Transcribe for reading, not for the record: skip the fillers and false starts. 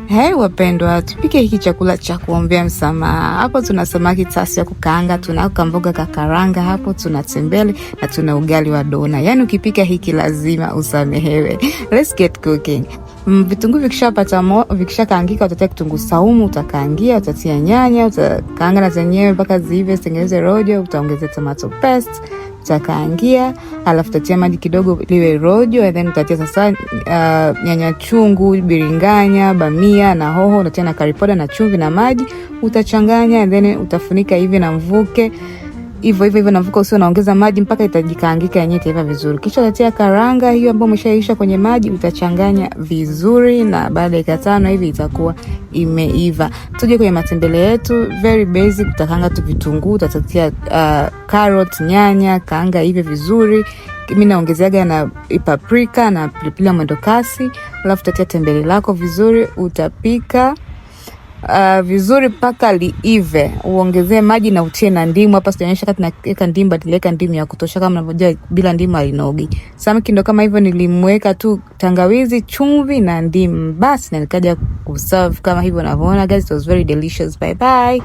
Hey wapendwa, tupike hiki chakula cha kuombea msamaha. Hapo tuna samaki tasi ya kukaanga, tuna kamboga kakaranga, hapo tuna tembele na tuna ugali wa dona. Yaani ukipika hiki lazima usamehewe. Let's get cooking. Vitunguu vikishakaangika utatia kitunguu saumu, utakaangia, utatia nyanya, utakaanga na zenyewe mpaka ziive, zitengeneze rojo, utaongeza tomato paste, utakaangia, alafu utatia maji kidogo liwe rojo, and then utatia sasa nyanya chungu, biringanya, bamia na hoho, utatia na curry powder na chumvi na maji, utachanganya, and then utafunika hivi na mvuke. Hivyo na mvuke usio naongeza maji mpaka itajikaangika yenyewe itaiva vizuri. Kisha utatia karanga hiyo ambayo umeshaisha kwenye maji, utachanganya vizuri na baada ya dakika 5 hivi itakuwa imeiva. Tuje kwenye matembele yetu, very basic. Utakanga tu vitunguu, utatia carrot, nyanya, kaanga hivi vizuri. Mimi naongezeaga na paprika na pilipili mwendo kasi, alafu utatia tembele lako vizuri, utapika vizuri paka liive. Uongezee maji na utie na ndimu. Hapa sijaonyesha kati naweka ndimu, badileka ndimu ya kutosha, kama mnavyojua bila ndimu halinogi. Samaki ndo kama hivyo, nilimweka tu tangawizi, chumvi na ndimu basi, na nikaja kuserve kama hivyo unavyoona guys. It was very delicious. Bye bye.